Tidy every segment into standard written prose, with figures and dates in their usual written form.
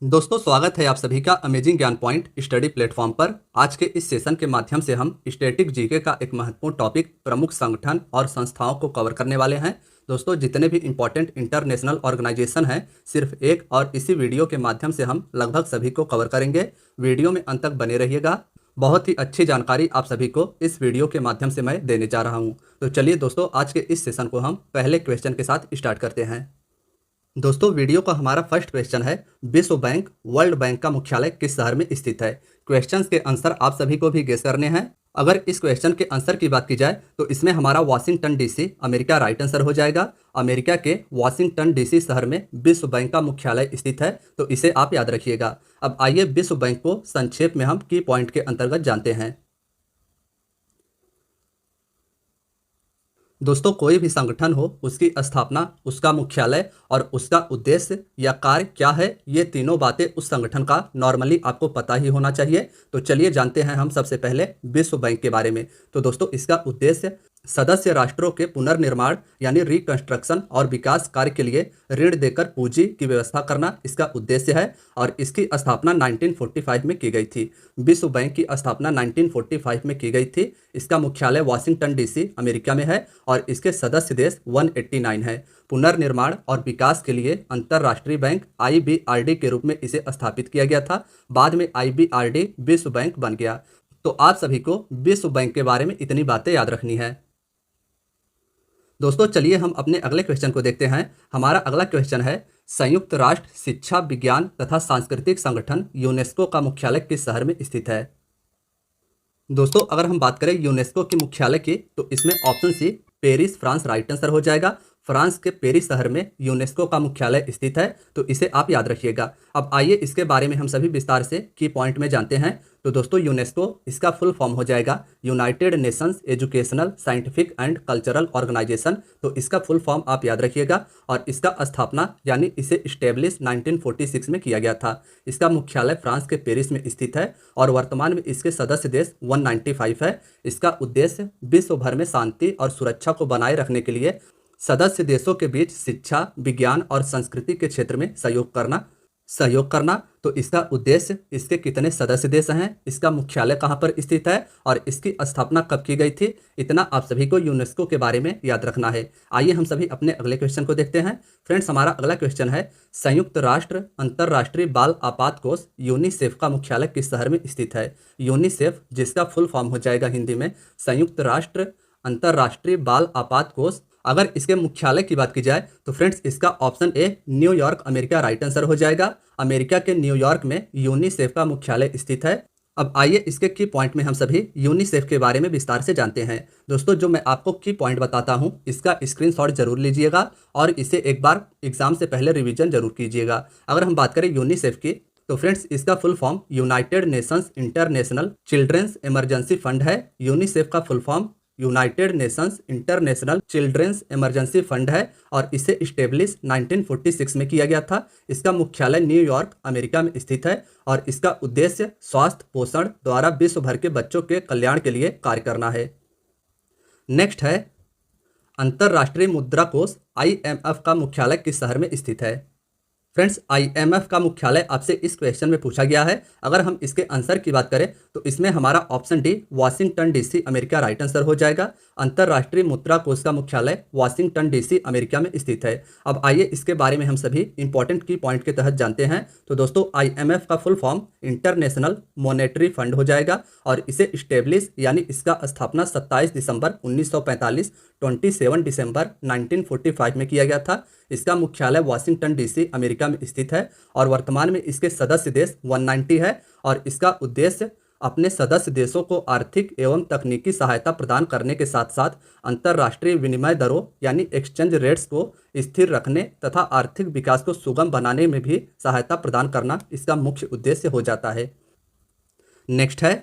दोस्तों, स्वागत है आप सभी का अमेजिंग ज्ञान पॉइंट स्टडी प्लेटफॉर्म पर। आज के इस सेशन के माध्यम से हम स्टैटिक जीके का एक महत्वपूर्ण टॉपिक प्रमुख संगठन और संस्थाओं को कवर करने वाले हैं। दोस्तों, जितने भी इंपॉर्टेंट इंटरनेशनल ऑर्गेनाइजेशन हैं, सिर्फ एक और इसी वीडियो के माध्यम से हम लगभग सभी को कवर करेंगे। वीडियो में अंत तक बने रहिएगा। बहुत ही अच्छी जानकारी आप सभी को इस वीडियो के माध्यम से मैं देने जा रहा हूँ। तो चलिए दोस्तों, आज के इस सेशन को हम पहले क्वेश्चन के साथ स्टार्ट करते हैं। दोस्तों, वीडियो का हमारा फर्स्ट क्वेश्चन है, विश्व बैंक वर्ल्ड बैंक का मुख्यालय किस शहर में स्थित है। क्वेश्चंस के आंसर आप सभी को भी गेस करने हैं। अगर इस क्वेश्चन के आंसर की बात की जाए तो इसमें हमारा Washington DC America right answer हो जाएगा। अमेरिका के वाशिंगटन डीसी शहर में विश्व बैंक का मुख्यालय स्थित है, तो इसे आप याद रखिएगा। अब आइए विश्व बैंक को संक्षेप में हम की पॉइंट के अंतर्गत जानते हैं। दोस्तों, कोई भी संगठन हो, उसकी स्थापना, उसका मुख्यालय और उसका उद्देश्य या कार्य क्या है, ये तीनों बातें उस संगठन का नॉर्मली आपको पता ही होना चाहिए। तो चलिए जानते हैं हम सबसे पहले विश्व बैंक के बारे में। तो दोस्तों, इसका उद्देश्य सदस्य राष्ट्रों के पुनर्निर्माण यानी रिकंस्ट्रक्शन और विकास कार्य के लिए ऋण देकर पूंजी की व्यवस्था करना इसका उद्देश्य है, और इसकी स्थापना 1945 में की गई थी। विश्व बैंक की स्थापना 1945 में की गई थी। इसका मुख्यालय वाशिंगटन डीसी अमेरिका में है और इसके सदस्य देश 189 है। पुनर्निर्माण और विकास के लिए अंतर्राष्ट्रीय बैंक IBRD के रूप में इसे स्थापित किया गया था। बाद में IBRD विश्व बैंक बन गया। तो आप सभी को विश्व बैंक के बारे में इतनी बातें याद रखनी है। दोस्तों, चलिए हम अपने अगले क्वेश्चन को देखते हैं। हमारा अगला क्वेश्चन है, संयुक्त राष्ट्र शिक्षा विज्ञान तथा सांस्कृतिक संगठन यूनेस्को का मुख्यालय किस शहर में स्थित है। दोस्तों, अगर हम बात करें यूनेस्को के मुख्यालय की, तो इसमें option C Paris France right answer हो जाएगा। फ्रांस के पेरिस शहर में यूनेस्को का मुख्यालय स्थित है, तो इसे आप याद रखिएगा। अब आइए इसके बारे में हम सभी विस्तार से की पॉइंट में जानते हैं। तो दोस्तों, यूनेस्को इसका फुल फॉर्म हो जाएगा United Nations Educational Scientific and Cultural Organisation. तो इसका फुल फॉर्म आप याद रखिएगा। और इसका स्थापना यानी इसे इस्टेब्लिश 1946 में किया गया था। इसका मुख्यालय फ्रांस के पेरिस में स्थित है और वर्तमान में इसके सदस्य देश 195 है। इसका उद्देश्य विश्व भर में शांति और सुरक्षा को बनाए रखने के लिए सदस्य देशों के बीच शिक्षा, विज्ञान और संस्कृति के क्षेत्र में सहयोग करना। तो इसका उद्देश्य, इसके कितने सदस्य देश हैं, इसका मुख्यालय कहाँ पर स्थित है और इसकी स्थापना कब की गई थी, इतना आप सभी को यूनेस्को के बारे में याद रखना है। आइए हम सभी अपने अगले क्वेश्चन को देखते हैं। फ्रेंड्स, हमारा अगला क्वेश्चन है, संयुक्त राष्ट्र अंतर्राष्ट्रीय बाल आपात कोष यूनिसेफ का मुख्यालय किस शहर में स्थित है। यूनिसेफ, जिसका फुल फॉर्म हो जाएगा हिंदी में संयुक्त राष्ट्र अंतर्राष्ट्रीय बाल आपात कोष, अगर इसके मुख्यालय की बात की जाए तो फ्रेंड्स इसका option A New York America right answer हो जाएगा। अमेरिका के न्यूयॉर्क में यूनिसेफ का मुख्यालय स्थित है। अब आइए इसके की पॉइंट में हम सभी यूनिसेफ के बारे में विस्तार से जानते हैं। दोस्तों, जो मैं आपको की पॉइंट बताता हूं, इसका स्क्रीनशॉट जरूर लीजिएगा और इसे एक बार एग्जाम से पहले रिवीजन जरूर कीजिएगा। अगर हम बात करें यूनिसेफ की, तो फ्रेंड्स इसका full form United Nations International Children's Emergency Fund है। यूनिसेफ का full form United Nations International Children's Emergency Fund है और इसे इस्टेब्लिश 1946 में किया गया था। इसका मुख्यालय न्यूयॉर्क अमेरिका में स्थित है और इसका उद्देश्य स्वास्थ्य पोषण द्वारा विश्व भर के बच्चों के कल्याण के लिए कार्य करना है। नेक्स्ट है, अंतर्राष्ट्रीय मुद्रा कोष IMF का मुख्यालय किस शहर में स्थित है। फ्रेंड्स, IMF का मुख्यालय आपसे इस क्वेश्चन में पूछा गया है। अगर हम इसके आंसर की बात करें तो इसमें हमारा option D Washington DC America right answer हो जाएगा। अंतर्राष्ट्रीय मुद्रा कोष का मुख्यालय वाशिंगटन डीसी अमेरिका में स्थित है। अब आइए इसके बारे में हम सभी इंपॉर्टेंट की पॉइंट के तहत जानते हैं। तो दोस्तों, IMF का full form international monetary fund हो जाएगा और इसे इस्टेब्लिश यानी इसका स्थापना 27 दिसंबर 1945 27 दिसंबर 1945 में किया गया था। इसका मुख्यालय वाशिंगटन डीसी अमेरिका में स्थित है और वर्तमान में इसके सदस्य देश 190 है और इसका उद्देश्य अपने सदस्य देशों को आर्थिक एवं तकनीकी सहायता प्रदान करने के साथ साथ अंतर्राष्ट्रीय विनिमय दरों यानी एक्सचेंज रेट्स को स्थिर रखने तथा आर्थिक विकास को सुगम बनाने में भी सहायता प्रदान करना इसका मुख्य उद्देश्य हो जाता है। नेक्स्ट है,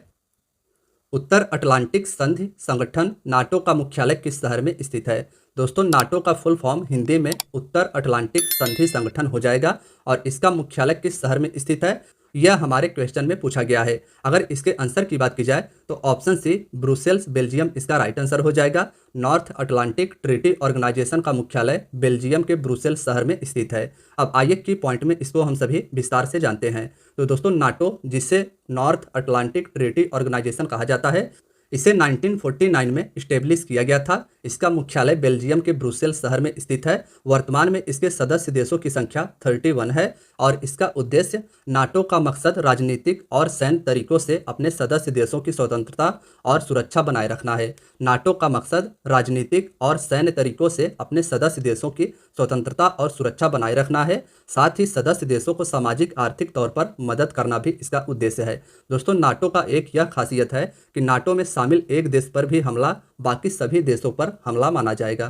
उत्तर अटलांटिक संधि संगठन नाटो का मुख्यालय किस शहर में स्थित है। दोस्तों, नाटो का फुल फॉर्म हिंदी में उत्तर अटलांटिक संधि संगठन हो जाएगा और इसका मुख्यालय किस शहर में स्थित है। यह हमारे क्वेश्चन में पूछा गया है। अगर इसके आंसर की बात की जाए तो ऑप्शन सी ब्रुसेल्स बेल्जियम इसका राइट आंसर हो जाएगा। नॉर्थ अटलांटिक ट्रीटी ऑर्गेनाइजेशन का मुख्यालय बेल्जियम के ब्रुसेल्स शहर में स्थित है। अब आइए की पॉइंट में इसको हम सभी विस्तार से जानते हैं। तो दोस्तों नाटो, जिसे नॉर्थ अटलांटिक ट्रीटी ऑर्गेनाइजेशन कहा जाता है, इसे 1949 में इस्टेब्लिश किया गया था। इसका मुख्यालय बेल्जियम के ब्रुसेल्स शहर में स्थित है। वर्तमान में इसके सदस्य देशों की संख्या 31 है और इसका उद्देश्य नाटो का मकसद राजनीतिक और सैन्य तरीकों से अपने सदस्य देशों की स्वतंत्रता और सुरक्षा बनाए रखना है। नाटो का मकसद राजनीतिक और सैन्य तरीकों से अपने सदस्य देशों की स्वतंत्रता और सुरक्षा बनाए रखना है। साथ ही सदस्य देशों को सामाजिक आर्थिक तौर पर मदद करना भी इसका उद्देश्य है। दोस्तों नाटो का एक यह खासियत है कि नाटो में शामिल एक देश पर भी हमला बाकी सभी देशों पर हमला माना जाएगा।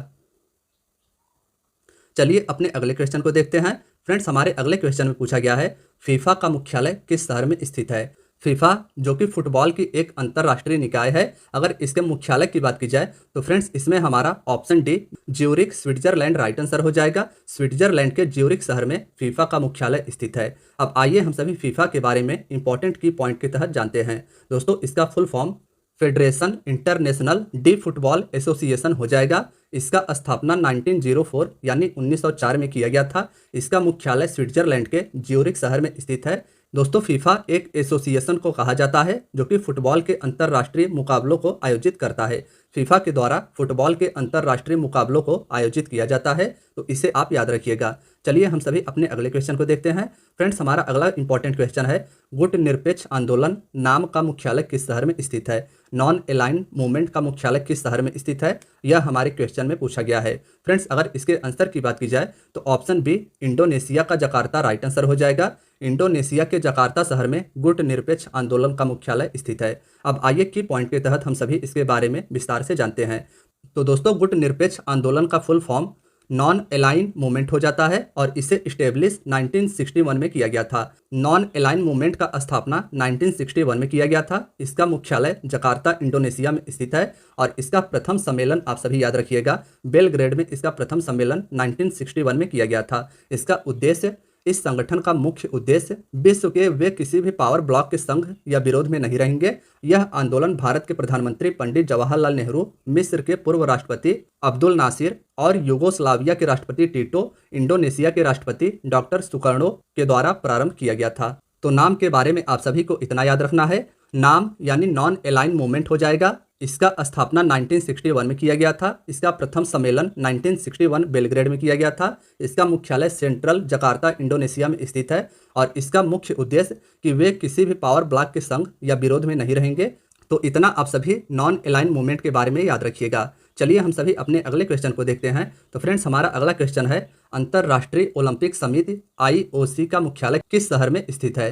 चलिए अपने अगले क्वेश्चन को देखते हैं। फ्रेंड्स, हमारे अगले क्वेश्चन में पूछा गया है फीफा का मुख्यालय किस शहर में स्थित है। फीफा जो कि फुटबॉल की एक अंतरराष्ट्रीय निकाय है, अगर इसके मुख्यालय की बात की जाए तो फ्रेंड्स इसमें हमारा option D Zurich Switzerland right answer हो जाएगा। स्विट्जरलैंड के ज्यूरिख शहर में फीफा का मुख्यालय स्थित है। अब आइए हम सभी फीफा के बारे में इंपॉर्टेंट की पॉइंट के तहत जानते हैं। दोस्तों इसका full form federation international D football association हो जाएगा। इसका स्थापना 1904 यानी 1904 में किया गया था। इसका मुख्यालय स्विट्जरलैंड के ज्यूरिख शहर में स्थित है। दोस्तों फीफा एक एसोसिएशन को कहा जाता है जो कि फुटबॉल के अंतर्राष्ट्रीय मुकाबलों को आयोजित करता है। फीफा के द्वारा फुटबॉल के अंतर्राष्ट्रीय मुकाबलों को आयोजित किया जाता है, तो इसे आप याद रखिएगा। चलिए हम सभी अपने अगले क्वेश्चन को देखते हैं। फ्रेंड्स, हमारा अगला इंपॉर्टेंट क्वेश्चन है गुटनिरपेक्ष आंदोलन नाम का मुख्यालय किस शहर में स्थित है। नॉन अलाइन मूवमेंट का मुख्यालय किस शहर में स्थित है, यह हमारे क्वेश्चन में पूछा गया है। फ्रेंड्स, अगर इसके आंसर की बात की जाए तो ऑप्शन बी इंडोनेशिया का जकार्ता राइट आंसर हो जाएगा। इंडोनेशिया के जकार्ता शहर में गुटनिरपेक्ष आंदोलन का मुख्यालय स्थित है। अब आइए की पॉइंट के तहत हम सभी इसके बारे में विस्तार से जानते हैं। तो दोस्तों गुटनिरपेक्ष आंदोलन का full form non align movement हो जाता है और इसे स्टेब्लिश 1961 में किया गया था। नॉन अलाइन मूवमेंट का स्थापना 1961 में किया गया था। इसका मुख्यालय जकार्ता इंडोनेशिया में स्थित है और इसका प्रथम सम्मेलन आप सभी याद रखिएगा बेलग्रेड में इसका प्रथम सम्मेलन 1961 में किया गया था। इसका उद्देश्य इस संगठन का मुख्य उद्देश्य विश्व के वे किसी भी पावर ब्लॉक के संघ या विरोध में नहीं रहेंगे। यह आंदोलन भारत के प्रधानमंत्री पंडित जवाहरलाल नेहरू, मिस्र के पूर्व राष्ट्रपति अब्दुल नासिर और यूगोस्लाविया के राष्ट्रपति टीटो, इंडोनेशिया के राष्ट्रपति डॉक्टर सुकर्णो के द्वारा प्रारंभ किया गया था। तो नाम के बारे में आप सभी को इतना याद रखना है, नाम यानी नॉन अलाइन मूवमेंट हो जाएगा। इसका स्थापना 1961 में किया गया था। इसका प्रथम सम्मेलन 1961 बेलग्रेड में किया गया था। इसका मुख्यालय सेंट्रल जकार्ता इंडोनेशिया में स्थित है और इसका मुख्य उद्देश्य कि वे किसी भी पावर ब्लॉक के संघ या विरोध में नहीं रहेंगे। तो इतना आप सभी नॉन अलाइन मूवमेंट के बारे में याद रखिएगा। चलिए हम सभी अपने अगले क्वेश्चन को देखते हैं। तो फ्रेंड्स, हमारा अगला क्वेश्चन है अंतर्राष्ट्रीय ओलंपिक समिति IOC का मुख्यालय किस शहर में स्थित है।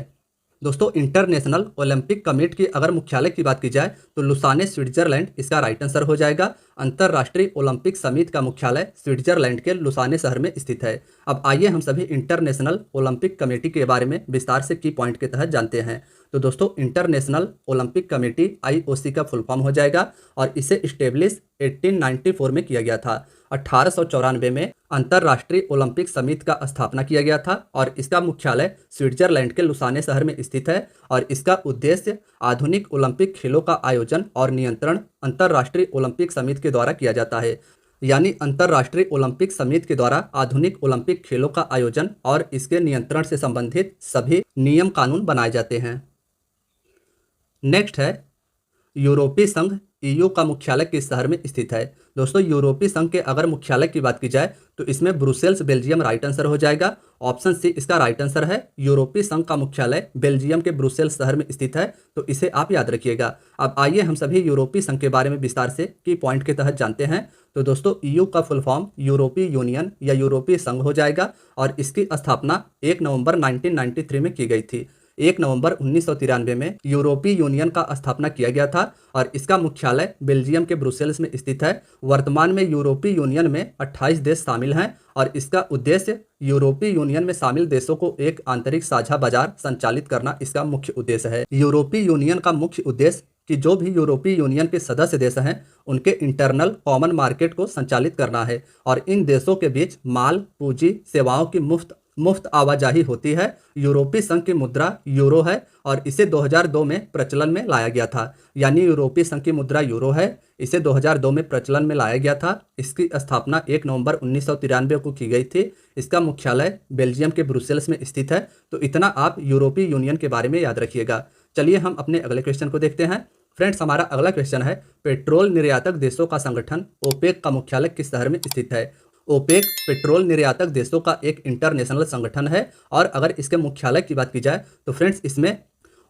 दोस्तों इंटरनेशनल ओलंपिक कमेटी की अगर मुख्यालय की बात की जाए तो लुसाने स्विट्जरलैंड इसका राइट आंसर हो जाएगा। अंतर्राष्ट्रीय ओलंपिक समिति का मुख्यालय स्विट्जरलैंड के लुसाने शहर में स्थित है। अब आइए हम सभी इंटरनेशनल ओलंपिक कमेटी के बारे में विस्तार से की पॉइंट के तहत जानते हैं। तो दोस्तों इंटरनेशनल ओलंपिक कमेटी IOC का फुल फॉर्म हो जाएगा और इसे स्टेब्लिश 1894 में किया गया था। 1894 में अंतर्राष्ट्रीय ओलंपिक समिति का स्थापना किया गया था और इसका मुख्यालय स्विट्जरलैंड के लुसाने शहर में स्थित है और इसका उद्देश्य आधुनिक ओलंपिक खेलों का आयोजन और नियंत्रण अंतर्राष्ट्रीय ओलंपिक समिति के द्वारा किया जाता है। यानी अंतर्राष्ट्रीय ओलंपिक समिति के द्वारा आधुनिक ओलंपिक खेलों का आयोजन और इसके नियंत्रण से संबंधित सभी नियम कानून बनाए जाते हैं। नेक्स्ट है यूरोपीय संघ EU का मुख्यालय किस शहर में स्थित है। दोस्तों यूरोपीय संघ के अगर मुख्यालय की बात की जाए तो इसमें ब्रुसेल्स बेल्जियम राइट आंसर हो जाएगा। ऑप्शन सी इसका राइट आंसर है। यूरोपीय संघ का मुख्यालय बेल्जियम के ब्रुसेल्स शहर में स्थित है, तो इसे आप याद रखिएगा। अब आइए हम सभी यूरोपीय संघ के बारे में विस्तार से की पॉइंट के तहत जानते हैं। तो दोस्तों EU का फुल फॉर्म यूरोपीय यूनियन या यूरोपीय संघ हो जाएगा और इसकी स्थापना 1 नवंबर 1993 में की गई थी। 1 नवंबर 1993 में यूरोपीय यूनियन का स्थापना किया गया था और इसका मुख्यालय बेल्जियम के ब्रुसेल्स में स्थित है। वर्तमान में यूरोपीय यूनियन में 28 देश शामिल हैं और इसका उद्देश्य यूरोपीय यूनियन में शामिल देशों को एक आंतरिक साझा बाजार संचालित करना इसका मुख्य उद्देश्य है। यूरोपीय यूनियन का मुख्य उद्देश्य कि जो भी यूरोपीय यूनियन के सदस्य देश हैं उनके इंटरनल कॉमन मार्केट को संचालित करना है और इन देशों के बीच माल, पूंजी, सेवाओं की मुफ्त मुफ्त आवाजाही होती है। यूरोपीय संघ की मुद्रा यूरो है और इसे 2002 में प्रचलन में लाया गया था। यानी यूरोपीय संघ की मुद्रा यूरो है, इसे 2002 में प्रचलन में लाया गया था। इसकी स्थापना 1 नवंबर 1993 को की गई थी। इसका मुख्यालय बेल्जियम के ब्रुसेल्स में स्थित है। तो इतना आप यूरोपीय यूनियन के बारे में याद रखिएगा। चलिए हम अपने अगले क्वेश्चन को देखते हैं। फ्रेंड्स, हमारा अगला क्वेश्चन है, पेट्रोल निर्यातक देशों का संगठन ओपेक का मुख्यालय किस शहर में स्थित है? ओपेक पेट्रोल निर्यातक देशों का एक इंटरनेशनल संगठन है और अगर इसके मुख्यालय की बात की जाए तो फ्रेंड्स इसमें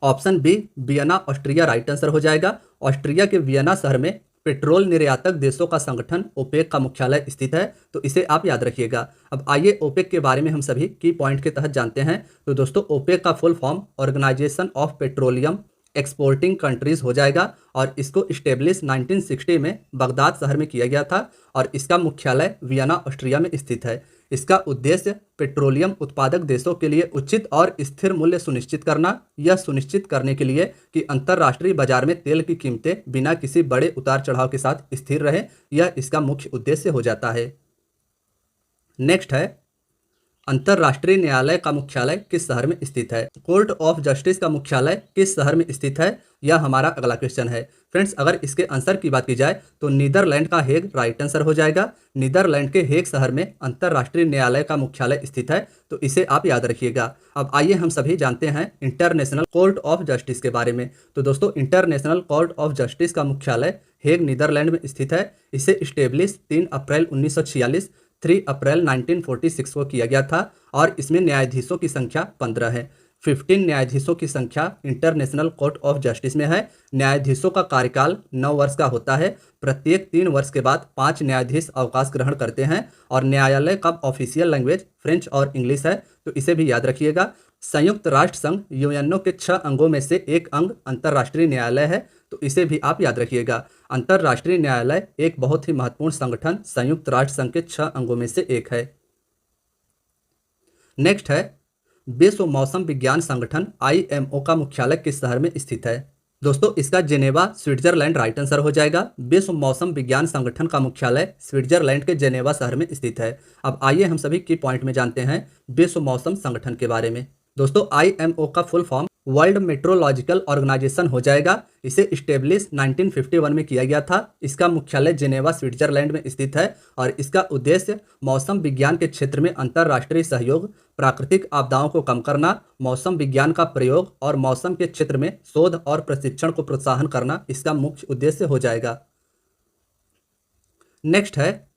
option B Vienna Austria right answer हो जाएगा। ऑस्ट्रिया के वियना शहर में पेट्रोल निर्यातक देशों का संगठन ओपेक का मुख्यालय स्थित है। तो इसे आप याद रखिएगा। अब आइए ओपेक के बारे में हम सभी की पॉइंट के तहत जानते हैं। तो दोस्तों, ओपेक का full form organisation of petroleum exporting countries हो जाएगा और इसको इस्टेब्लिश 1960 में बगदाद शहर में किया गया था और इसका मुख्यालय वियना ऑस्ट्रिया में स्थित है। इसका उद्देश्य पेट्रोलियम उत्पादक देशों के लिए उचित और स्थिर मूल्य सुनिश्चित करना, यह सुनिश्चित करने के लिए कि अंतर्राष्ट्रीय बाजार में तेल की कीमतें बिना किसी बड़े उतार चढ़ाव के साथ स्थिर रहे, यह इसका मुख्य उद्देश्य हो जाता है। नेक्स्ट है, अंतर्राष्ट्रीय न्यायालय का मुख्यालय किस शहर में स्थित है? कोर्ट ऑफ जस्टिस का मुख्यालय किस शहर में स्थित है? यह हमारा अगला क्वेश्चन है। फ्रेंड्स, अगर इसके आंसर की बात की जाए तो नीदरलैंड का हेग राइट आंसर हो जाएगा। नीदरलैंड के हेग शहर में अंतर्राष्ट्रीय न्यायालय का मुख्यालय स्थित है। तो इसे आप याद रखिएगा। अब आइए हम सभी जानते हैं इंटरनेशनल कोर्ट ऑफ जस्टिस के बारे में। तो दोस्तों, इंटरनेशनल कोर्ट ऑफ जस्टिस का मुख्यालय हेग नीदरलैंड में स्थित है। इसे स्टेब्लिश 3 अप्रैल 1946 3 अप्रैल 1946 को किया गया था और इसमें न्यायाधीशों की संख्या 15 है। 15 न्यायाधीशों की संख्या इंटरनेशनल कोर्ट ऑफ जस्टिस में है। न्यायाधीशों का कार्यकाल 9 वर्ष का होता है। प्रत्येक 3 वर्ष के बाद 5 न्यायाधीश अवकाश ग्रहण करते हैं और न्यायालय का ऑफिशियल लैंग्वेज फ्रेंच और इंग्लिश है। तो इसे भी याद रखिएगा। संयुक्त राष्ट्र संघ यूएनओ के 6 अंगों में से एक अंग अंतर्राष्ट्रीय न्यायालय है। तो इसे भी आप याद रखिएगा। अंतर्राष्ट्रीय न्यायालय एक बहुत ही महत्वपूर्ण संगठन संयुक्त राष्ट्र संघ के 6 अंगों में से एक है। नेक्स्ट है, विश्व मौसम विज्ञान संगठन IMO का मुख्यालय किस शहर में स्थित है? दोस्तों, इसका जेनेवा स्विट्जरलैंड राइट आंसर हो जाएगा। विश्व मौसम विज्ञान संगठन का मुख्यालय स्विट्जरलैंड के जेनेवा शहर में स्थित है। अब आइए हम सभी की पॉइंट में जानते हैं विश्व मौसम संगठन के बारे में। दोस्तों, IMO का full form world meteorological organisation हो जाएगा। इसे स्टेब्लिश 1951 में किया गया था। इसका मुख्यालय जेनेवा स्विट्जरलैंड में स्थित है और इसका उद्देश्य मौसम विज्ञान के क्षेत्र में अंतर्राष्ट्रीय सहयोग, प्राकृतिक आपदाओं को कम करना, मौसम विज्ञान का प्रयोग और मौसम के क्षेत्र में शोध और प्रशिक्षण को प्रोत्साहन करना इसका मुख्य उद्देश्य हो जाएगा। नेक्स्ट है,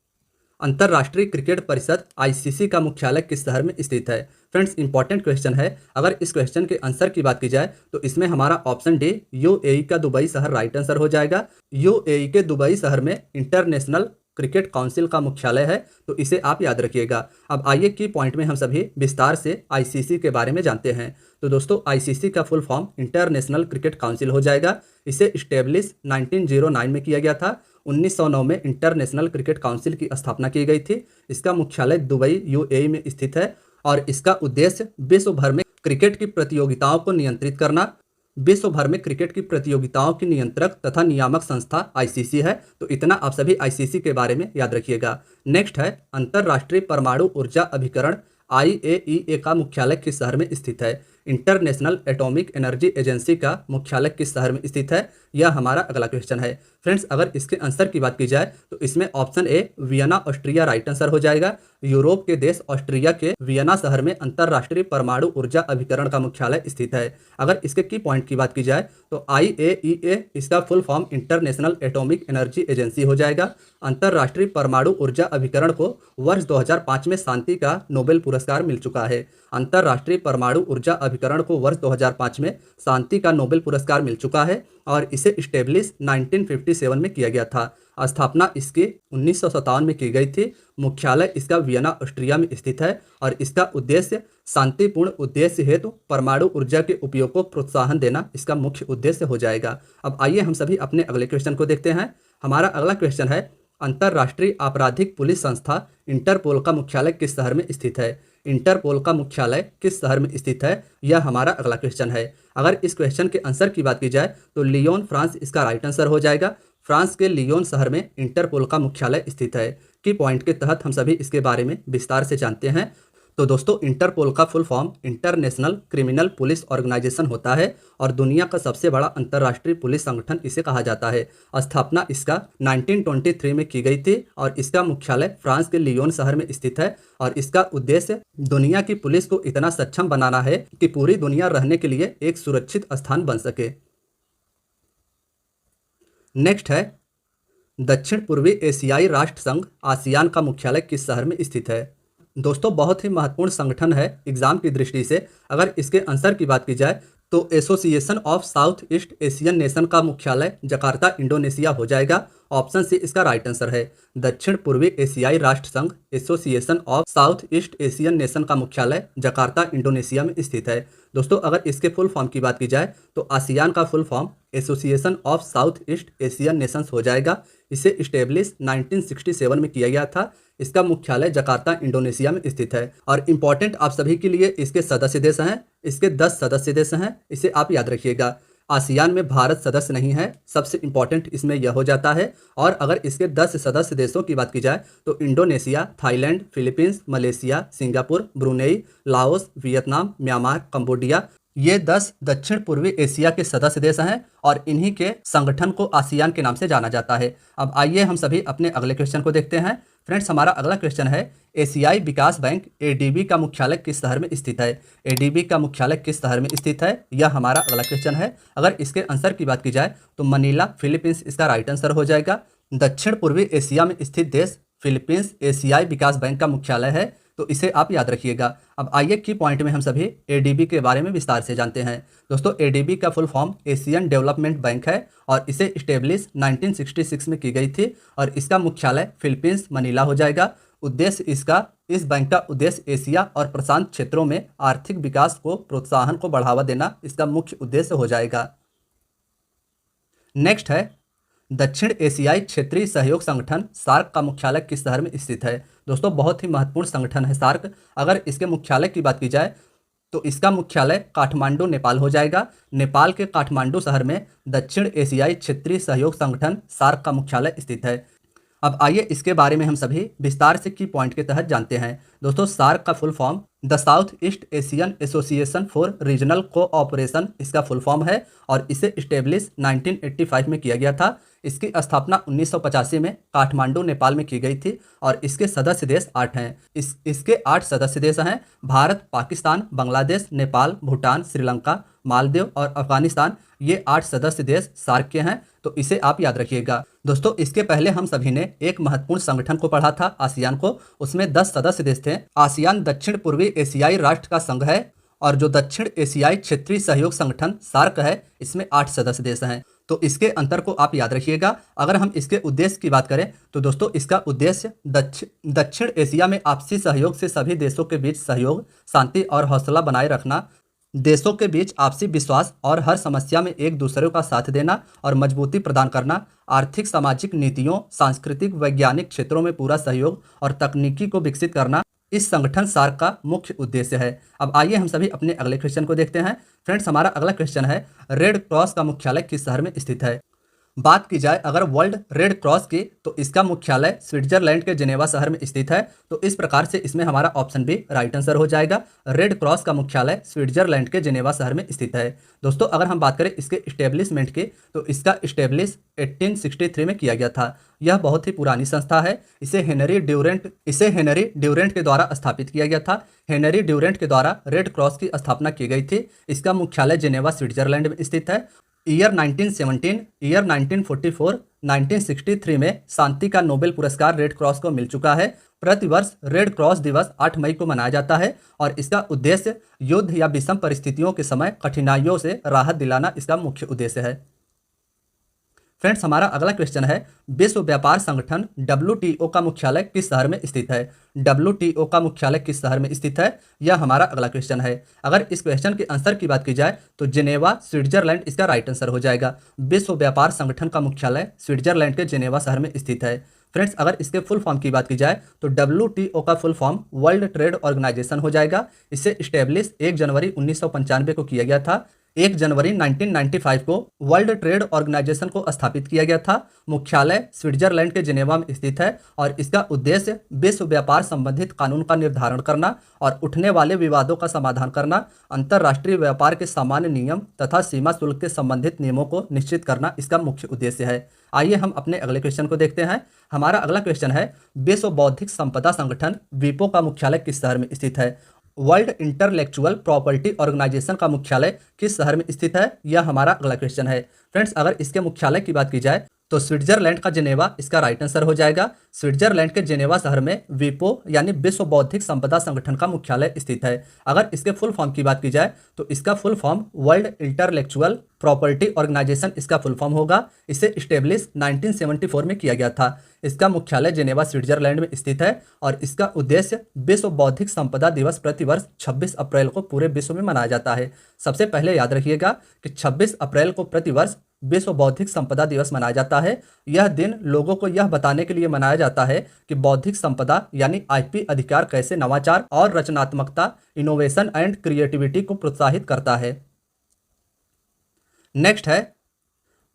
अंतर्राष्ट्रीय क्रिकेट परिषद ICC का मुख्यालय किस शहर में स्थित है? फ्रेंड्स, इंपॉर्टेंट क्वेश्चन है। अगर इस क्वेश्चन के आंसर की बात की जाए तो इसमें हमारा ऑप्शन डी UAE का दुबई शहर राइट आंसर हो जाएगा। UAE के दुबई शहर में इंटरनेशनल क्रिकेट काउंसिल का मुख्यालय है। तो इसे आप याद रखिएगा। अब आइए की पॉइंट में हम सभी विस्तार से ICC के बारे में जानते हैं। तो दोस्तों, ICC का full form international cricket council हो जाएगा। इसे स्टेब्लिश 1909 में किया गया था। 1909 में इंटरनेशनल क्रिकेट काउंसिल की स्थापना की गई थी। इसका मुख्यालय दुबई UAE में स्थित है और इसका उद्देश्य विश्व भर में क्रिकेट की प्रतियोगिताओं को नियंत्रित करना। विश्व भर में क्रिकेट की प्रतियोगिताओं की नियंत्रक तथा नियामक संस्था ICC है। तो इतना आप सभी ICC के बारे में याद रखिएगा। नेक्स्ट है, अंतर्राष्ट्रीय परमाणु ऊर्जा अभिकरण IAEA का मुख्यालय किस शहर में स्थित है? इंटरनेशनल एटॉमिक एनर्जी एजेंसी का मुख्यालय किस शहर में स्थित है? यह हमारा अगला क्वेश्चन है। फ्रेंड्स, अगर इसके आंसर की बात की जाए तो इसमें option A Vienna Austria right answer हो जाएगा। यूरोप के देश ऑस्ट्रिया के वियना शहर में अंतर्राष्ट्रीय परमाणु ऊर्जा अभिकरण का मुख्यालय स्थित है। अगर इसके की पॉइंट की बात की जाए तो IAEA इसका full form international atomic energy agency हो जाएगा। अंतर्राष्ट्रीय परमाणु ऊर्जा अभिकरण को वर्ष 2005 में शांति का नोबेल पुरस्कार मिल चुका है। अंतर्राष्ट्रीय परमाणु ऊर्जा अभिकरण को वर्ष 2005 में शांति का नोबेल पुरस्कार मिल चुका है और इसे स्टेब्लिश 1957 में किया गया था। स्थापना इसकी 1957 में की गई थी। मुख्यालय इसका वियना ऑस्ट्रिया में स्थित है और इसका उद्देश्य शांतिपूर्ण उद्देश्य हेतु परमाणु ऊर्जा के उपयोग को प्रोत्साहन देना इसका मुख्य उद्देश्य हो जाएगा। अब आइए हम सभी अपने अगले क्वेश्चन को देखते हैं। हमारा अगला क्वेश्चन है, अंतर्राष्ट्रीय आपराधिक पुलिस संस्था इंटरपोल का मुख्यालय किस शहर में स्थित है? इंटरपोल का मुख्यालय किस शहर में स्थित है? यह हमारा अगला क्वेश्चन है। अगर इस क्वेश्चन के आंसर की बात की जाए तो लियोन फ्रांस इसका राइट आंसर हो जाएगा। फ्रांस के लियोन शहर में इंटरपोल का मुख्यालय स्थित है। की पॉइंट के तहत हम सभी इसके बारे में विस्तार से जानते हैं। तो दोस्तों इंटरपोल का full form international criminal police organisation होता है और दुनिया का सबसे बड़ा अंतर्राष्ट्रीय पुलिस संगठन इसे कहा जाता है। स्थापना इसका 1923 में की गई थी और इसका मुख्यालय फ्रांस के लियोन शहर में स्थित है और इसका उद्देश्य दुनिया की पुलिस को इतना सक्षम बनाना है कि पूरी दुनिया रहने के लिए एक सुरक्षित स्थान बन सके। नेक्स्ट है दक्षिण पूर्वी एशियाई राष्ट्र संघ आसियान का मुख्यालय किस शहर में स्थित है। दोस्तों बहुत ही महत्वपूर्ण संगठन है एग्जाम की दृष्टि से। अगर इसके आंसर की बात की जाए तो association of south east Asian nation का मुख्यालय जकार्ता इंडोनेशिया हो जाएगा। ऑप्शन सी इसका राइट आंसर है। दक्षिण पूर्वी एशियाई राष्ट्र संघ association of south east Asian nation का मुख्यालय जकार्ता इंडोनेशिया में स्थित है। दोस्तों अगर इसके फुल फॉर्म की बात की जाए तो आसियान का full form association of south east Asian Nations हो जाएगा। इसे इस्टेब्लिश 1967 में किया गया था। इसका मुख्यालय जकार्ता इंडोनेशिया में स्थित है। और इम्पॉर्टेंट आप सभी के लिए इसके सदस्य देश हैं, इसके 10 सदस्य देश हैं, इसे आप याद रखिएगा। आसियान में भारत सदस्य नहीं है, सबसे इंपॉर्टेंट इसमें यह हो जाता है। और अगर इसके 10 सदस्य देशों की बात की जाए तो Indonesia, Thailand, Philippines, Malaysia, Singapore, Brunei, Laos, Vietnam, Myanmar, Cambodia, ये 10 दक्षिण पूर्वी एशिया के सदस्य देश हैं और इन्हीं के संगठन को आसियान के नाम से जाना जाता है। अब आइए हम सभी अपने अगले क्वेश्चन को देखते हैं। फ्रेंड्स हमारा अगला क्वेश्चन है एशियाई विकास बैंक एडीबी का मुख्यालय किस शहर में स्थित है। एडीबी का मुख्यालय किस शहर में स्थित है, यह हमारा अगला क्वेश्चन है। अगर इसके आंसर की बात की जाए तो मनीला फिलीपींस इसका राइट आंसर हो जाएगा। दक्षिण पूर्वी एशिया में स्थित देश फिलीपींस एशियाई विकास बैंक का मुख्यालय है, तो इसे आप याद रखिएगा। अब आइए की पॉइंट में हम सभी एडीबी के बारे में विस्तार से जानते हैं। दोस्तों एडीबी का full form Asian development bank है और इसे इस्टेब्लिश 1966 में की गई थी और इसका मुख्यालय फिलीपींस मनीला हो जाएगा। उद्देश्य इस बैंक का उद्देश्य एशिया और प्रशांत क्षेत्रों में आर्थिक विकास को प्रोत्साहन को बढ़ावा देना इसका मुख्य उद्देश्य हो जाएगा। नेक्स्ट है दक्षिण एशियाई क्षेत्रीय सहयोग संगठन सार्क का मुख्यालय किस शहर में स्थित है। दोस्तों बहुत ही महत्वपूर्ण संगठन है सार्क। अगर इसके मुख्यालय की बात की जाए तो इसका मुख्यालय काठमांडू नेपाल हो जाएगा। नेपाल के काठमांडू शहर में दक्षिण एशियाई क्षेत्रीय सहयोग संगठन सार्क का मुख्यालय स्थित है। अब आइए इसके बारे में हम सभी विस्तार से की पॉइंट के तहत जानते हैं। दोस्तों सार्क का full form the south east Asian association for regional cooperation इसका फुल फॉर्म है और इसे इस्टेब्लिश 1985 में किया गया था। इसकी स्थापना 1985 में काठमांडू नेपाल में की गई थी और इसके सदस्य देश 8 हैं। इसके 8 सदस्य देश हैं भारत, पाकिस्तान, बांग्लादेश, नेपाल, भूटान, श्रीलंका, मालदीव और अफगानिस्तान। ये 8 सदस्य देश सार्क के हैं, तो इसे आप याद रखिएगा। दोस्तों इसके पहले हम सभी ने एक महत्वपूर्ण संगठन को पढ़ा था आसियान को, उसमें 10 सदस्य देश थे। आसियान दक्षिण पूर्वी एशियाई राष्ट्र का संघ है और जो दक्षिण एशियाई क्षेत्रीय सहयोग संगठन सार्क है इसमें 8 सदस्य देश हैं। तो इसके अंतर को आप याद रखिएगा। अगर हम इसके उद्देश्य की बात करें तो दोस्तों इसका उद्देश्य दक्षिण एशिया में आपसी सहयोग से सभी देशों के बीच सहयोग, शांति और हौसला बनाए रखना, देशों के बीच आपसी विश्वास और हर समस्या में एक दूसरे का साथ देना और मजबूती प्रदान करना, आर्थिक सामाजिक नीतियों, सांस्कृतिक वैज्ञानिक क्षेत्रों में पूरा सहयोग और तकनीकी को विकसित करना इस संगठन सार्क का मुख्य उद्देश्य है। अब आइए हम सभी अपने अगले क्वेश्चन को देखते हैं। फ्रेंड्स हमारा अगला क्वेश्चन है रेड क्रॉस का मुख्यालय किस शहर में स्थित है। बात की जाए अगर वर्ल्ड रेड क्रॉस की तो इसका मुख्यालय स्विट्जरलैंड के जिनेवा शहर में स्थित है। तो इस प्रकार से इसमें हमारा ऑप्शन बी राइट आंसर हो जाएगा। रेड क्रॉस का मुख्यालय स्विट्जरलैंड के जिनेवा शहर में स्थित है। दोस्तों अगर हम बात करें इसके इस्टेब्लिशमेंट की तो इसका इस्टेब्लिश 1863 में किया गया था। यह बहुत ही पुरानी संस्था है। इसे हेनरी ड्यूरेंट के द्वारा स्थापित किया गया था। हेनरी ड्यूरेंट के द्वारा रेड क्रॉस की स्थापना की गई थी। इसका मुख्यालय जिनेवा स्विट्जरलैंड में स्थित है। ईयर 1917, ईयर 1944, 1963 में शांति का नोबेल पुरस्कार रेड क्रॉस को मिल चुका है। प्रतिवर्ष रेड क्रॉस दिवस 8 मई को मनाया जाता है और इसका उद्देश्य युद्ध या विषम परिस्थितियों के समय कठिनाइयों से राहत दिलाना इसका मुख्य उद्देश्य है। फ्रेंड्स हमारा अगला क्वेश्चन है विश्व व्यापार संगठन WTO का मुख्यालय किस शहर में स्थित है। WTO का मुख्यालय किस शहर में स्थित है, यह हमारा अगला क्वेश्चन है। अगर इस क्वेश्चन के आंसर की बात की जाए तो जिनेवा स्विट्जरलैंड इसका राइट आंसर हो जाएगा। विश्व व्यापार संगठन का मुख्यालय स्विट्जरलैंड के जिनेवा शहर में स्थित है। फ्रेंड्स अगर इसके फुल फॉर्म की बात की जाए तो WTO का full form world trade organisation हो जाएगा। इसे इस्टेब्लिश 1 जनवरी 1995 को किया गया था। 1 जनवरी 1995 को वर्ल्ड ट्रेड ऑर्गेनाइजेशन को स्थापित किया गया था। मुख्यालय स्विट्जरलैंड के जिनेवा में स्थित है और इसका उद्देश्य विश्व व्यापार संबंधित कानून का निर्धारण करना और उठने वाले विवादों का समाधान करना, अंतर्राष्ट्रीय व्यापार के सामान्य नियम तथा सीमा शुल्क के संबंधित नियमों को निश्चित करना इसका मुख्य उद्देश्य है। आइए हम अपने अगले क्वेश्चन को देखते हैं। हमारा अगला क्वेश्चन है, विश्व बौद्धिक संपदा संगठन वीपो का मुख्यालय किस शहर में स्थित है? वर्ल्ड इंटेलेक्चुअल प्रॉपर्टी ऑर्गेनाइजेशन का मुख्यालय किस शहर में स्थित है? यह हमारा अगला क्वेश्चन है। फ्रेंड्स, अगर इसके मुख्यालय की बात की जाए तो स्विट्जरलैंड का जिनेवा इसका राइट आंसर हो जाएगा। स्विट्जरलैंड के जिनेवा शहर में वीपो यानी विश्व बौद्धिक संपदा संगठन का मुख्यालय स्थित है। अगर इसके फुल फॉर्म की बात की जाए तो इसका full form world intellectual property organisation इसका फुल फॉर्म होगा। इसे स्टेब्लिश 1974 में किया गया था। इसका मुख्यालय जिनेवा स्विट्जरलैंड में स्थित है और इसका उद्देश्य विश्व बौद्धिक संपदा दिवस प्रतिवर्ष 26 अप्रैल को पूरे विश्व में मनाया जाता है। सबसे पहले याद रखिएगा कि 26 अप्रैल को प्रतिवर्ष विश्व बौद्धिक संपदा दिवस मनाया जाता है। यह दिन लोगों को यह बताने के लिए मनाया जाता है कि बौद्धिक संपदा यानी आईपी अधिकार कैसे नवाचार और रचनात्मकता, इनोवेशन एंड क्रिएटिविटी को प्रोत्साहित करता है। नेक्स्ट है,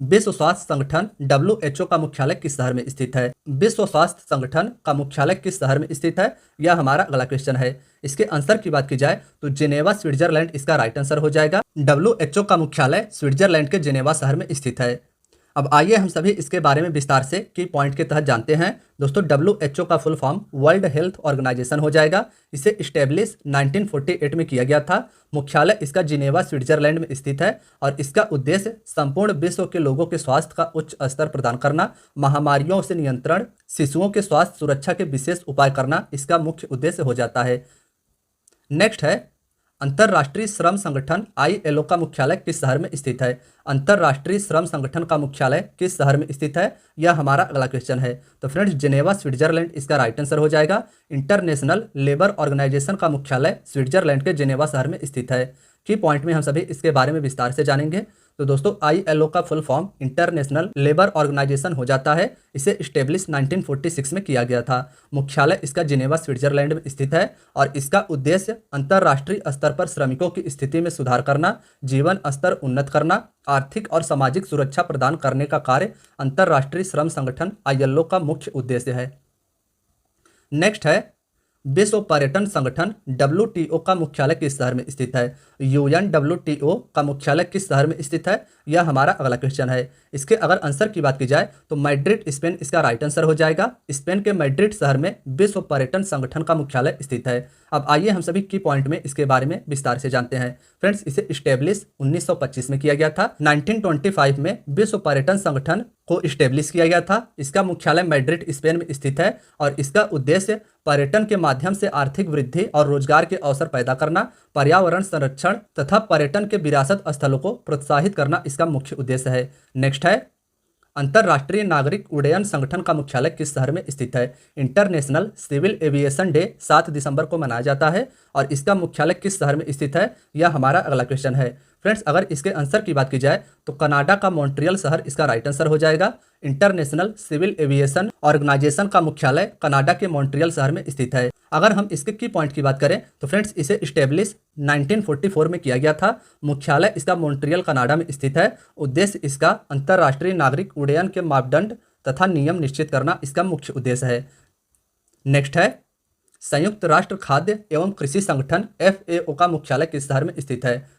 विश्व स्वास्थ्य संगठन WHO का मुख्यालय किस शहर में स्थित है? विश्व स्वास्थ्य संगठन का मुख्यालय किस शहर में स्थित है? यह हमारा अगला क्वेश्चन है। इसके आंसर की बात की जाए तो जिनेवा स्विट्जरलैंड इसका राइट आंसर हो जाएगा। WHO का मुख्यालय स्विट्जरलैंड के जिनेवा शहर में स्थित है। अब आइए हम सभी इसके बारे में विस्तार से की पॉइंट के तहत जानते हैं। दोस्तों, WHO का full form world health organisation हो जाएगा। इसे स्टेब्लिश 1948 में किया गया था। मुख्यालय इसका जिनेवा स्विट्जरलैंड में स्थित है और इसका उद्देश्य संपूर्ण विश्व के लोगों के स्वास्थ्य का उच्च स्तर प्रदान करना, महामारियों से नियंत्रण, शिशुओं के स्वास्थ्य सुरक्षा के विशेष उपाय करना इसका मुख्य उद्देश्य हो जाता है। नेक्स्ट है, अंतर्राष्ट्रीय श्रम संगठन ILO का मुख्यालय किस शहर में स्थित है? अंतर्राष्ट्रीय श्रम संगठन का मुख्यालय किस शहर में स्थित है? यह हमारा अगला क्वेश्चन है। तो फ्रेंड्स, जिनेवा स्विट्जरलैंड इसका राइट आंसर हो जाएगा। इंटरनेशनल लेबर ऑर्गेनाइजेशन का मुख्यालय स्विट्जरलैंड के जिनेवा शहर में स्थित है। की पॉइंट में हम सभी इसके बारे में विस्तार से जानेंगे। तो दोस्तों, ILO का full form international labour organisation हो जाता है। इसे स्टेब्लिश 1946 में किया गया था। मुख्यालय इसका जिनेवा स्विट्जरलैंड में स्थित है और इसका उद्देश्य अंतर्राष्ट्रीय स्तर पर श्रमिकों की स्थिति में सुधार करना, जीवन स्तर उन्नत करना, आर्थिक और सामाजिक सुरक्षा प्रदान करने का कार्य अंतर्राष्ट्रीय श्रम संगठन ILO का मुख्य उद्देश्य है। नेक्स्ट है, विश्व पर्यटन संगठन WTO का मुख्यालय किस शहर में स्थित है? UNWTO का मुख्यालय किस शहर में स्थित है? यह हमारा अगला क्वेश्चन है। इसके अगर आंसर की बात की जाए तो मैड्रिड स्पेन इसका राइट आंसर हो जाएगा। स्पेन के मैड्रिड शहर में विश्व पर्यटन संगठन का मुख्यालय स्थित है। अब आइए हम सभी की पॉइंट में इसके बारे में विस्तार से जानते हैं। फ्रेंड्स, इसे स्टेब्लिश 1925 में किया गया था। 1925 में विश्व पर्यटन संगठन को स्टेब्लिश किया गया था। इसका मुख्यालय मैड्रिड स्पेन में स्थित है और इसका उद्देश्य पर्यटन के माध्यम से आर्थिक वृद्धि और रोजगार के अवसर पैदा करना, पर्यावरण संरक्षण तथा पर्यटन के विरासत स्थलों को प्रोत्साहित करना इसका मुख्य उद्देश्य है। नेक्स्ट है, अंतर्राष्ट्रीय नागरिक उड्डयन संगठन का मुख्यालय किस शहर में स्थित है? इंटरनेशनल सिविल एविएशन डे 7 दिसंबर को मनाया जाता है और इसका मुख्यालय किस शहर में स्थित है? यह हमारा अगला क्वेश्चन है। फ्रेंड्स, अगर इसके आंसर की बात की जाए तो कनाडा का मॉन्ट्रियल शहर इसका राइट आंसर हो जाएगा। इंटरनेशनल सिविल एविएशन ऑर्गेनाइजेशन का मुख्यालय कनाडा के मॉन्ट्रियल शहर में स्थित है। अगर हम इसके की पॉइंट की बात करें तो फ्रेंड्स, इसे स्टेब्लिश 1944 में किया गया था। मुख्यालय इसका मॉन्ट्रियल कनाडा में स्थित है। उद्देश्य इसका अंतर्राष्ट्रीय नागरिक उड्डयन के मापदंड तथा नियम निश्चित करना इसका मुख्य उद्देश्य है। नेक्स्ट है, संयुक्त राष्ट्र खाद्य एवं कृषि संगठन FAO का मुख्यालय किस शहर में स्थित है?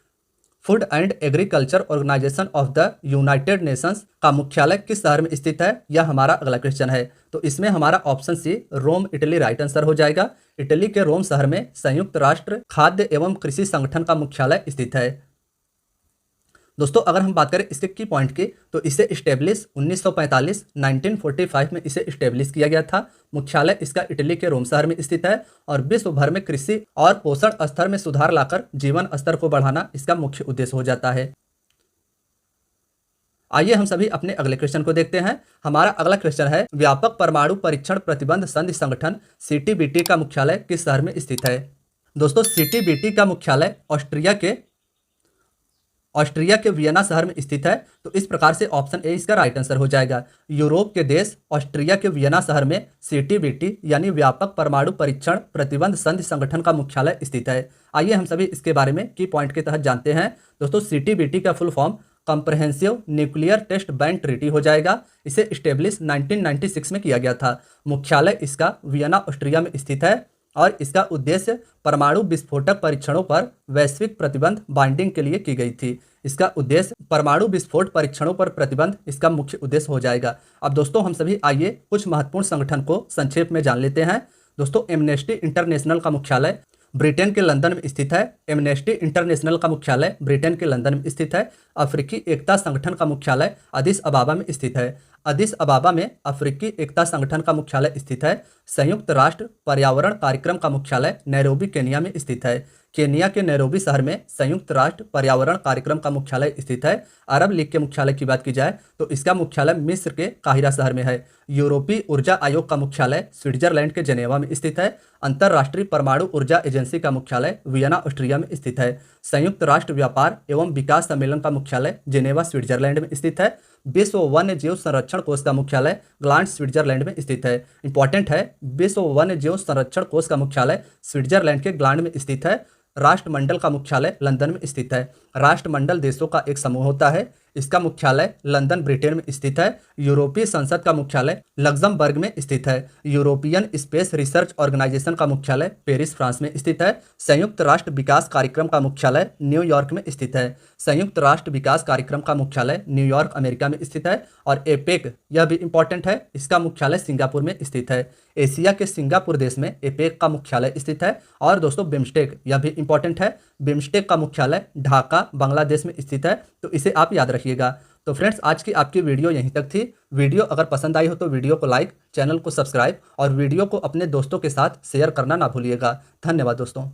Food and agriculture organisation of the United Nations का मुख्यालय किस शहर में स्थित है? यह हमारा अगला क्वेश्चन है। तो इसमें हमारा option C Rome Italy right answer हो जाएगा। इटली के रोम शहर में संयुक्त राष्ट्र खाद्य एवं कृषि संगठन का मुख्यालय स्थित है। दोस्तों, अगर हम बात करें इसके की पॉइंट की तो इसे स्टेब्लिश 1945 में इसे स्टेब्लिश किया गया था। मुख्यालय इसका इटली के रोम शहर में स्थित है और विश्व भर में कृषि और पोषण स्तर में सुधार लाकर जीवन स्तर को बढ़ाना इसका मुख्य उद्देश्य हो जाता है। आइए हम सभी अपने अगले क्वेश्चन को देखते हैं। हमारा अगला क्वेश्चन है, व्यापक परमाणु परीक्षण प्रतिबंध संधि संगठन CTBT का मुख्यालय किस शहर में स्थित है? दोस्तों, CTBT का मुख्यालय ऑस्ट्रिया के ऑस्ट्रिया के वियना शहर में स्थित है। तो इस प्रकार से ऑप्शन ए इसका राइट आंसर हो जाएगा। यूरोप के देश ऑस्ट्रिया के वियना शहर में सीटीबीटी यानी व्यापक परमाणु परीक्षण प्रतिबंध संधि संगठन का मुख्यालय स्थित है। आइए हम सभी इसके बारे में की पॉइंट के तहत जानते हैं। दोस्तों, सीटीबीटी का full form comprehensive nuclear test ban treaty हो जाएगा। इसे स्टेब्लिश 1996 में किया गया था। मुख्यालय इसका वियना ऑस्ट्रिया में स्थित है और इसका उद्देश्य परमाणु विस्फोटक परीक्षणों पर वैश्विक प्रतिबंध बाइंडिंग के लिए की गई थी। इसका उद्देश्य परमाणु विस्फोट परीक्षणों पर प्रतिबंध इसका मुख्य उद्देश्य हो जाएगा। अब दोस्तों, हम सभी आइए कुछ महत्वपूर्ण संगठन को संक्षेप में जान लेते हैं। दोस्तों, एमनेस्टी इंटरनेशनल का मुख्यालय ब्रिटेन के लंदन में स्थित है। एमनेस्टी इंटरनेशनल का मुख्यालय ब्रिटेन के लंदन में स्थित है। अफ्रीकी एकता संगठन का मुख्यालय अदिस अबाबा में स्थित है। अदिस अबाबा में अफ्रीकी एकता संगठन का मुख्यालय स्थित है। संयुक्त राष्ट्र पर्यावरण कार्यक्रम का मुख्यालय नैरोबी केनिया में स्थित है। केनिया के नैरोबी शहर में संयुक्त राष्ट्र पर्यावरण कार्यक्रम का मुख्यालय स्थित है। अरब लीग के मुख्यालय की बात की जाए तो इसका मुख्यालय मिस्र के काहिरा शहर में है। यूरोपीय ऊर्जा आयोग का मुख्यालय स्विट्जरलैंड के जेनेवा में स्थित है। अंतर्राष्ट्रीय परमाणु ऊर्जा एजेंसी का मुख्यालय वियना ऑस्ट्रिया में स्थित है। संयुक्त राष्ट्र व्यापार एवं विकास सम्मेलन का मुख्यालय जेनेवा स्विट्जरलैंड में स्थित है। विश्व वन्य जीव संरक्षण कोष का मुख्यालय ग्लांड स्विट्जरलैंड में स्थित है। इंपॉर्टेंट है, विश्व वन्य जीव संरक्षण कोष का मुख्यालय स्विट्जरलैंड के ग्लांड में स्थित है। राष्ट्रमंडल का मुख्यालय लंदन में स्थित है। राष्ट्रमंडल देशों का एक समूह होता है। इसका मुख्यालय लंदन ब्रिटेन में स्थित है। यूरोपीय संसद का मुख्यालय लग्जमबर्ग में स्थित है। यूरोपियन स्पेस रिसर्च ऑर्गेनाइजेशन का मुख्यालय पेरिस फ्रांस में स्थित है। संयुक्त राष्ट्र विकास कार्यक्रम का मुख्यालय न्यूयॉर्क में स्थित है। संयुक्त राष्ट्र विकास कार्यक्रम का मुख्यालय न्यूयॉर्क अमेरिका में स्थित है। और एपेक, यह भी इंपॉर्टेंट है, इसका मुख्यालय सिंगापुर में स्थित है। एशिया के सिंगापुर देश में एपेक का मुख्यालय स्थित है। और दोस्तों, बिम्स्टेक, यह भी इंपॉर्टेंट है, बिम्स्टेक का मुख्यालय ढाका बांग्लादेश में स्थित है। तो इसे आप याद रखिएगा। तो फ्रेंड्स, आज की आपकी वीडियो यहीं तक थी। वीडियो अगर पसंद आई हो तो वीडियो को लाइक, चैनल को सब्सक्राइब और वीडियो को अपने दोस्तों के साथ शेयर करना ना भूलिएगा। धन्यवाद दोस्तों।